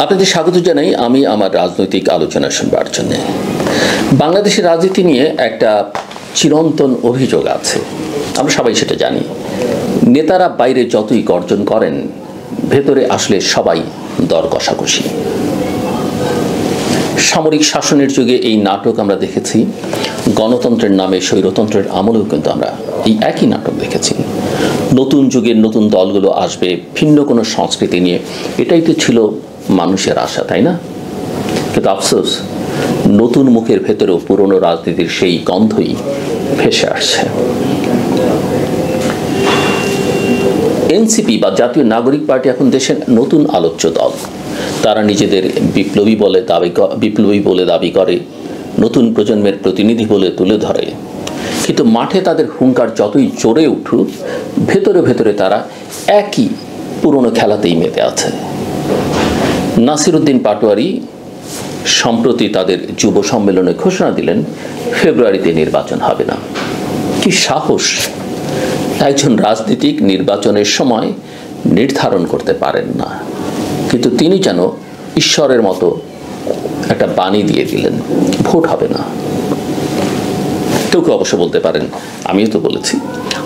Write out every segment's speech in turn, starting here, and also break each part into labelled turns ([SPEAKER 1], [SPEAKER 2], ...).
[SPEAKER 1] আপনাদের স্বাগত জানাই আমি আমার রাজনৈতিক আলোচনা শুনবার জন্য। বাংলাদেশের রাজনীতি নিয়ে একটা চিরন্তন অভিযোগ আছে, আমরা সবাই সেটা জানি। নেতারা বাইরে যতই গর্জন করেন, ভেতরে আসলে সবাই দর কষাকষি। সামরিক শাসনের যুগে এই নাটক আমরা দেখেছি, গণতন্ত্রের নামে স্বৈরতন্ত্রের আমলেও কিন্তু আমরা এই একই নাটক দেখেছি। নতুন যুগের নতুন দলগুলো আসবে ভিন্ন কোনো সংস্কৃতি নিয়ে, এটাই তো ছিল মানুষের আশা, তাই না? কিন্তু আফসোস, নতুন মুখের ভেতরেও পুরনো রাজনীতির সেই গন্ধই ভেসে আসছে। এনসিপি বা জাতীয় নাগরিক পার্টি এখন দেশের নতুন আলোচ্য দল। তারা নিজেদের বিপ্লবী বলে দাবি করে, নতুন প্রজন্মের প্রতিনিধি বলে তুলে ধরে। কিন্তু মাঠে তাদের হুঙ্কার যতই চড়ে উঠুক, ভেতরে ভেতরে তারা একই পুরনো খেলাতেই মেতে আছে। নাসিরউদ্দিন পাটোয়ারি সম্প্রতি তাদের যুব সম্মেলনে ঘোষণা দিলেন, ফেব্রুয়ারিতে নির্বাচন হবে না। কি সাহস! একজন রাজনীতিক নির্বাচনের সময় নির্ধারণ করতে পারেন না, কিন্তু তিনি যেন ঈশ্বরের মতো একটা বাণী দিয়ে দিলেন, ভোট হবে না। কেউ কেউ অবশ্য বলতে পারেন, আমিও তো বলেছি,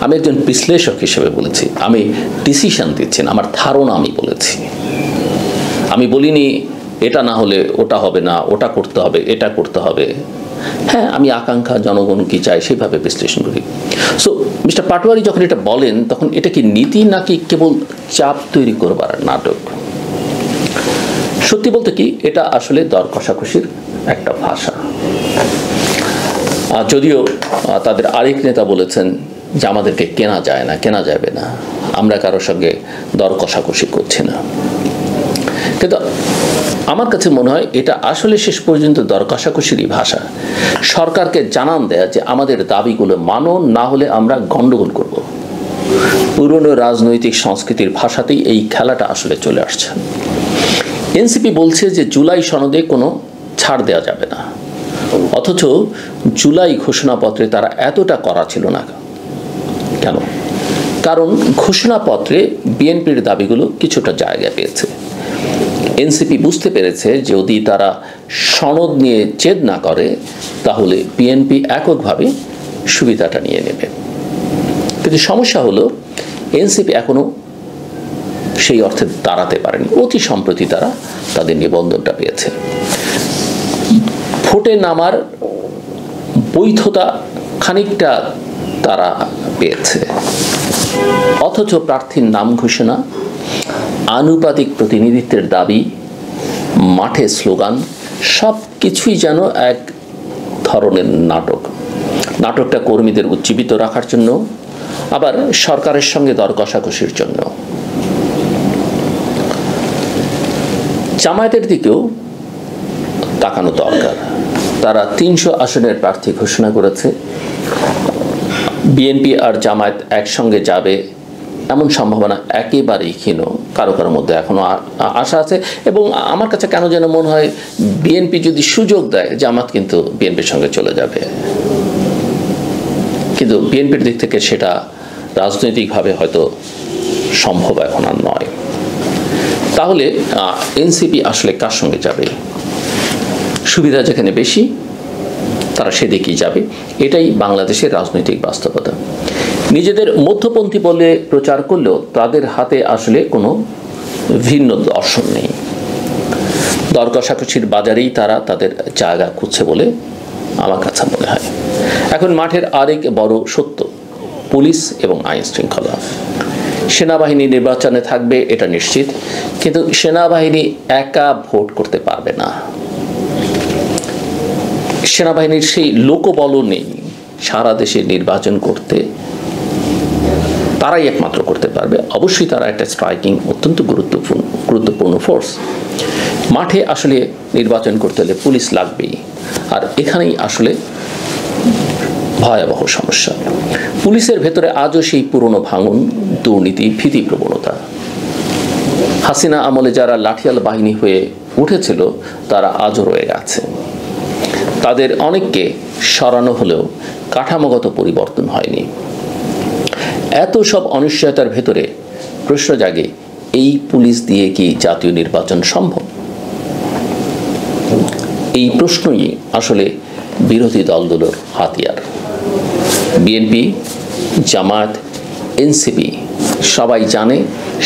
[SPEAKER 1] আমি একজন বিশ্লেষক হিসেবে বলেছি, আমি ডিসিশন দিচ্ছি না, আমার ধারণা আমি বলেছি। আমি বলিনি এটা না হলে ওটা হবে না, ওটা করতে হবে, এটা করতে হবে। হ্যাঁ, আমি আকাঙ্ক্ষা, জনগণ কি চাই সেভাবে বিশ্লেষণ করি। সো মিস্টার পাটোয়ারি যখন এটা বলেন, তখন এটা কি নীতি নাকি কেবল চাপ তৈরি করবার নাটক? সত্যি বলতে কি, এটা আসলে দর কষাকষির একটা ভাষা। যদিও তাদের আরেক নেতা বলেছেন যে আমাদেরকে কেনা যায় না, কেনা যাবে না, আমরা কারোর সঙ্গে দর কষাকষি করছি না। কিন্তু আমার কাছে মনে হয় এটা আসলে শেষ পর্যন্ত দর কষাকষিরই ভাষা। সরকারকে জানান দেয়া যে আমাদের দাবিগুলো মানো, না হলে আমরা গন্ডগোল করব। পুরনো রাজনৈতিক সংস্কৃতির ভাষাতেই এই খেলাটা আসলে চলে আসছে। এনসিপি বলছে যে জুলাই সনদে কোনো ছাড় দেওয়া যাবে না, অথচ জুলাই ঘোষণাপত্রে তারা এতটা করা ছিল না কেন? কারণ ঘোষণাপত্রে বিএনপির দাবিগুলো কিছুটা জায়গা পেয়েছে। এনসিপি বুঝতে পেরেছে যদি তারা সনদ নিয়ে জেদ না করে, তাহলে বিএনপি এককভাবে সুবিধাটা নিয়ে নেবে। কিন্তু সমস্যা হলো, এনসিপি এখনো সেই অর্থে দাঁড়াতে পারেনি। অতি সম্প্রতি তারা তাদের নিবন্ধনটা পেয়েছে। ভোটে নামার বৈধতা খানিকটা তারা পেয়েছে, অথচ প্রার্থীর নাম ঘোষণা, আনুপাতিক প্রতিনিধিত্বের দাবি, মাঠে স্লোগান, সব কিছুই যেন এক ধরনের নাটক। নাটকটা কর্মীদের উজ্জীবিত রাখার জন্য, আবার সরকারের সঙ্গে দর কষাকষির জন্য। জামায়াতের দিকেও তাকানো দরকার। তারা 300 আসনের প্রার্থী ঘোষণা করেছে। বিএনপি আর জামায়াত একসঙ্গে যাবে এমন সম্ভাবনা একেবারেই ক্ষীণ। কারো কারোর মধ্যে এখনো আশা আছে, এবং আমার কাছে কেন যেন মনে হয় বিএনপি যদি সুযোগ দেয়, জামাত কিন্তু বিএনপির সঙ্গে চলে যাবে। কিন্তু বিএনপির দিক থেকে সেটা রাজনৈতিকভাবে হয়তো সম্ভব এখন আর নয়। তাহলে এনসিপি আসলে কার সঙ্গে যাবে? সুবিধা যেখানে বেশি, তারা সেদিকেই যাবে। এটাই বাংলাদেশের রাজনৈতিক বাস্তবতা। নিজেদের মধ্যপন্থী বলে প্রচার করলেও তাদের হাতে আসলে কোনো ভিন্ন দর্শন নেই। দর কষাকষির বাজারেই তারা তাদের জায়গা খুঁজছে বলে আমার কাছে মনে হয়। এখন মাঠের আরেক বড় সত্য, পুলিশ এবং আইন শৃঙ্খলা। সেনাবাহিনী নির্বাচনে থাকবে এটা নিশ্চিত, কিন্তু সেনাবাহিনী একা ভোট করতে পারবে না। সেনাবাহিনীর সেই লোকবলও নেই সারা দেশে নির্বাচন করতে। তারাই একমাত্র করতে পারবে। অবশ্যই তারা একটা স্ট্রাইকিং, অত্যন্ত গুরুত্বপূর্ণ ফোর্স। মাঠে আসলে নির্বাচন করতে হলে পুলিশ লাগবেই, আর এখানেই আসলে ভয়াবহ সমস্যা। পুলিশের ভেতরে আজও সেই পুরনো ভাঙন, দুর্নীতি, ভীতি প্রবণতা। হাসিনা আমলে যারা লাঠিয়াল বাহিনী হয়ে উঠেছিল, তারা আজও রয়ে গেছে। তাদের অনেককে সরানো হলেও কাঠামোগত পরিবর্তন হয়নি। এত সব অনিশ্চয়তার ভেতরে প্রশ্ন জাগে, এই পুলিশ দিয়ে কি জাতীয় নির্বাচন সম্ভব? এই প্রশ্নই আসলে বিরোধী দলগুলোর হাতিয়ার। বিএনপি, জামায়াত, এনসিপি সবাই জানে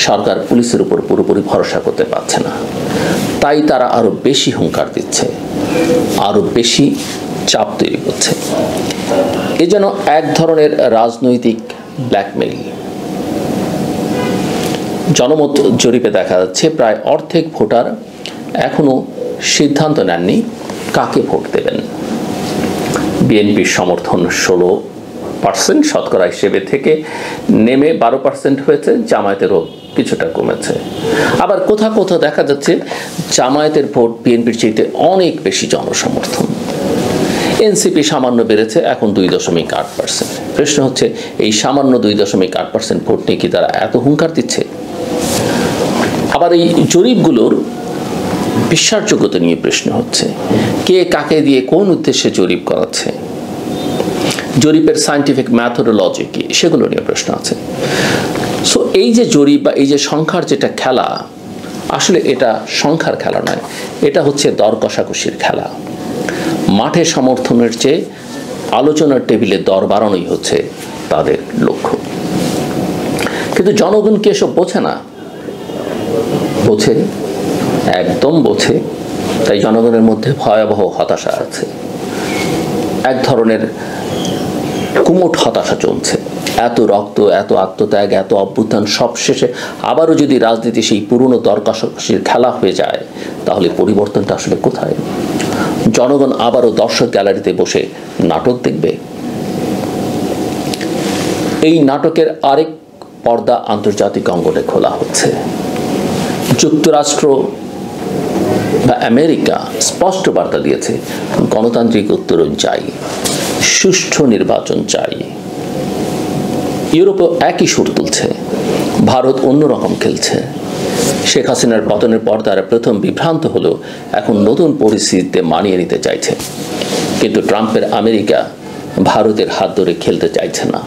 [SPEAKER 1] সরকার পুলিশের উপর পুরোপুরি ভরসা করতে পারছে না, তাই তারা আরো বেশি হুঙ্কার দিচ্ছে, আরো বেশি চাপ তৈরি করছে। এ যেন এক ধরনের রাজনৈতিক ব্ল্যাকমেইল। জনমত জরিপে দেখা যাচ্ছে প্রায় অর্ধেক ভোটার এখনো সিদ্ধান্ত নেননি কাকে ভোট দেবেন। বিএনপির সমর্থন 16% শতকরা হিসেবে থেকে নেমে 12% হয়েছে, জামায়াতেরও কিছুটা কমেছে। আবার কোথাও কোথাও দেখা যাচ্ছে জামায়াতের ভোট বিএনপির চাইতে অনেক বেশি জনসমর্থন। এনসিপি সামান্য বেড়েছে, এখন 2.8%। প্রশ্ন হচ্ছে এই সামান্য 2.8% ভোট নিয়ে কি তারা এত হুঙ্কার দিচ্ছে? আবার এই জরিপগুলোর বিশ্বাসযোগ্যতা নিয়ে প্রশ্ন হচ্ছে, কে কাকে দিয়ে কোন উদ্দেশ্যে জরিপ করাচ্ছে, জরিপের সায়েন্টিফিক ম্যাথোডোলজি কি, সেগুলো নিয়ে প্রশ্ন আছে। সো এই যে জরিপ বা এই যে সংখ্যার যেটা খেলা, আসলে এটা সংখ্যার খেলা নয়, এটা হচ্ছে দর কষাকষির খেলা। মাঠে সমর্থনের চেয়ে আলোচনার টেবিলে দর বাড়ানোই হচ্ছে তাদের লক্ষ্য। কিন্তু জনগণ কি এসব বোঝে না? বোঝে, একদম বোঝে। তাই জনগণের মধ্যে ভয়াবহ হতাশা আছে, এক ধরনের কুমোট হতাশা চলছে। এত রক্ত, এত আত্মত্যাগ, এত অভ্যুত্থান, সব শেষে আবারও যদি রাজনীতি সেই পুরনো দর কষাকষির খেলা হয়ে যায়, তাহলে পরিবর্তনটা আসলে কোথায়? জনগণ আবারও দর্শক গ্যালারিতে বসে নাটক দেখবে। এই নাটকের আরেক পর্দা আন্তর্জাতিক অঙ্গনে খোলা হচ্ছে। যুক্তরাষ্ট্র বা আমেরিকা স্পষ্ট বার্তা দিয়েছে, গণতান্ত্রিক উত্তরণ চাই, সুষ্ঠু নির্বাচন চাই। ইউরোপও একই সুর তুলছে, ভারত অন্যরকম খেলছে। শেখ হাসিনার পতনের পর তারা প্রথম বিভ্রান্ত হলেও এখন নতুন পরিস্থিতিতে মানিয়ে নিতে চাইছে। কিন্তু ট্রাম্পের আমেরিকা ভারতের হাত ধরে খেলতে চাইছে না,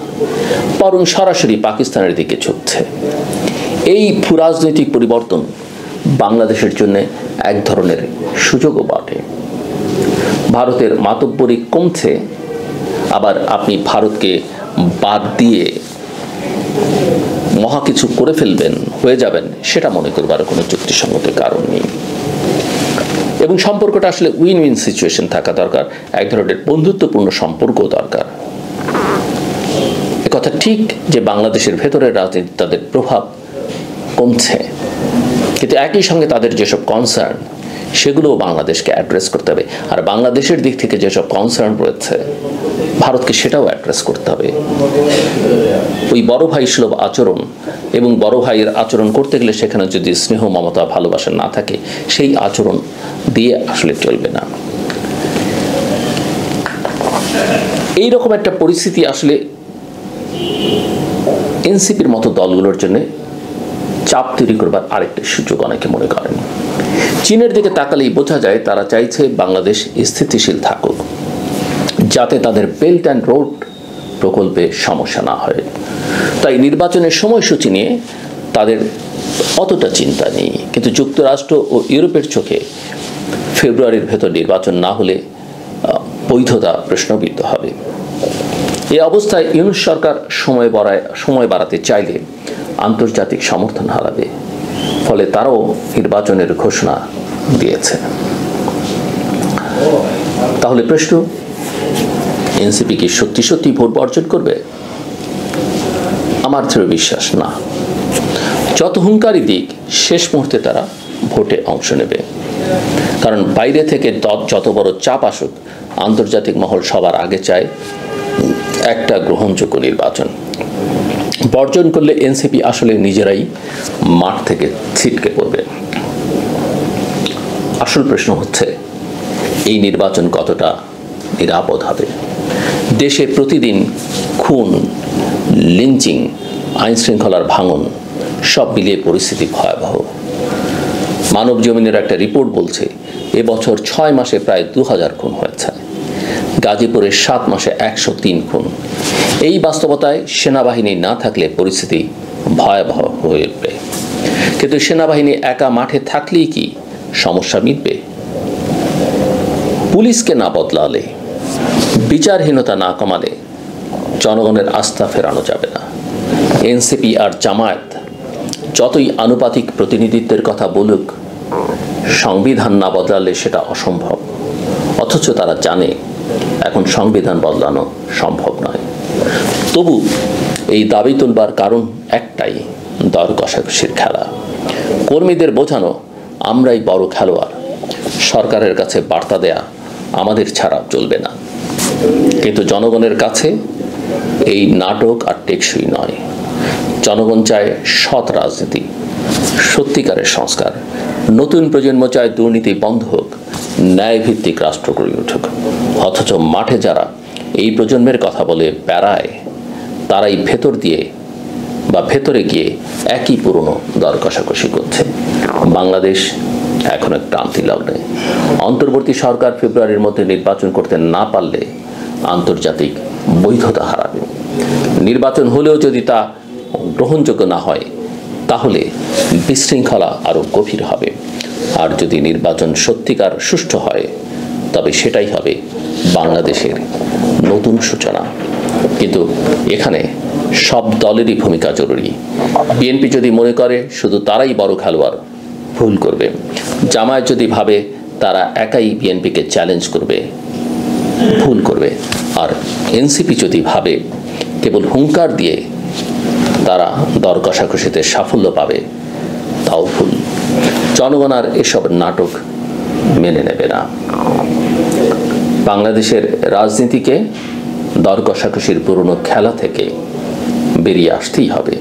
[SPEAKER 1] বরং সরাসরি পাকিস্তানের দিকে ঝুঁকছে। এই ভূরাজনৈতিক পরিবর্তন বাংলাদেশের জন্য এক ধরনের সুযোগও বটে। ভারতের মাতব্বরি কমছে, আবার আপনি ভারতকে বাদ দিয়ে মহা কিছু করে ফেলবেন, হয়ে যাবেন, সেটা মনে করবার কোনো যুক্তিসঙ্গত কারণ নেই। এবং সম্পর্কটা আসলে উইন উইন সিচুয়েশন থাকা দরকার, এক ধরনের বন্ধুত্বপূর্ণ সম্পর্ক দরকার। একথা ঠিক যে বাংলাদেশের ভেতরের রাজনীতি তাদের প্রভাব কমছে, কিন্তু একই সঙ্গে তাদের যেসব কনসার্ন সেগুলোও বাংলাদেশকে অ্যাড্রেস করতে হবে। আর বাংলাদেশের দিক থেকে যেসব কনসার্ন রয়েছে ভারতকে সেটাও অ্যাড্রেস করতে হবে। ওই বড় ভাই সুলভ আচরণ এবং বড় ভাইয়ের আচরণ করতে গেলে সেখানে যদি স্নেহ, মমতা, ভালোবাসা না থাকে, সেই আচরণ দিয়ে আসলে চলবে না। এইরকম একটা পরিস্থিতি আসলে এনসিপির মতো দলগুলোর জন্য চাপ তৈরি করবার আরেকটা সুযোগ অনেকে মনে করেন। চীনের দিকে তাকালেই বোঝা যায় তারা চাইছে বাংলাদেশ স্থিতিশীল থাকুক, যাতে তাদের বেল্ট অ্যান্ড রোড প্রকল্পে সমস্যা না হয়। তাই নির্বাচনের সময়সূচি নিয়ে তাদের অতটা চিন্তা নেই। কিন্তু যুক্তরাষ্ট্র ও ইউরোপের চোখে ফেব্রুয়ারির ভেতর নির্বাচন না হলে বৈধতা প্রশ্নবিদ্ধ হবে। এই অবস্থায় ইউনূস সরকার সময় বাড়াতে চাইলে আন্তর্জাতিক সমর্থন হারাবে, ফলে তারাও নির্বাচনের ঘোষণা দিয়েছে। তাহলে প্রশ্ন, এনসিপি কি সত্যি সত্যি ভোট বর্জন করবে? আমার দৃঢ় বিশ্বাস না। যত হুঙ্কারি দিক, শেষ মুহূর্তে তারা ভোটে অংশ নেবে। কারণ বাইরে থেকে যত বড় চাপ আসুক, আন্তর্জাতিক মহল সবার আগে চায় একটা গ্রহণযোগ্য নির্বাচন। বর্জন করলে এনসিপি আসলে নিজেরাই মাঠ থেকে ছিটকে পড়বে। আসল প্রশ্ন হচ্ছে এই নির্বাচন কতটা নিরাপদ হবে। দেশে প্রতিদিন খুন, লিঞ্চিং, আইন শৃঙ্খলার ভাঙন, সব মিলিয়ে পরিস্থিতি ভয়াবহ। মানব জমিনের একটা রিপোর্ট বলছে এবছর 6 মাসে প্রায় 2000 খুন হয়েছে। গাজীপুরে 7 মাসে 103 খুন। এই বাস্তবতায় সেনাবাহিনী না থাকলে পরিস্থিতি ভয়াবহ হয়ে উঠবে। কিন্তু সেনাবাহিনী একা মাঠে থাকলেই কি সমস্যা মিটবে? পুলিশকে না বদলালে, বিচারহীনতা না কমালে জনগণের আস্থা ফেরানো যাবে না। এনসিপি আর জামায়াত যতই আনুপাতিক প্রতিনিধিত্বের কথা বলুক, সংবিধান না বদলালে সেটা অসম্ভব। অথচ তারা জানে এখন সংবিধান বদলানো সম্ভব নয়। তবু এই দাবি তুলবার কারণ একটাই, দর কষাকষির খেলা। কর্মীদের বোঝানো আমরাই বড় খেলোয়াড়, সরকারের কাছে বার্তা দেয়া আমাদের ছাড়া চলবে না। কিন্তু জনগণের কাছে এই নাটক আর টেকসই নয়। জনগণ চায় সৎ রাজনীতি, সত্যিকারের সংস্কার। নতুন প্রজন্ম চায় দুর্নীতি বন্ধ হোক, ন্যায়ভিত্তিক রাষ্ট্র গড়ে উঠুক। অথচ মাঠে যারা এই প্রজন্মের কথা বলে বেড়ায়, তারাই ভেতরে গিয়ে একই পুরনো দর কষাকষি করছে। বাংলাদেশ এখন এক ক্রান্তি লগ্নে। অন্তর্বর্তী সরকার ফেব্রুয়ারির মধ্যে নির্বাচন করতে না পারলে আন্তর্জাতিক বৈধতা হারাবে। নির্বাচন হলেও যদি তা গ্রহণযোগ্য না হয়, তাহলে বিশৃঙ্খলা আরো গভীর হবে। আর যদি নির্বাচন সত্যিকার সুষ্ঠু হয়, তবে সেটাই হবে বাংলাদেশের নতুন সূচনা। কিন্তু এখানে সব দলেরই ভূমিকা জরুরি। বিএনপি যদি মনে করে শুধু তারাই বড় খেলোয়াড়, ভুল করবে। জামায়াত যদি ভাবে তারা একাই বিএনপিকে চ্যালেঞ্জ করবে, ভুল করবে। আর এনসিপি যদি ভাবে কেবল হুঙ্কার দিয়ে তারা দর কষাকষিতে সাফল্য পাবে, তাও ভুল। জনগণ আর এসব নাটক মেনে নেবে না। বাংলাদেশের রাজনীতিকে দর কষাকষির পুরনো খেলা থেকে বেরিয়ে আসতেই হবে।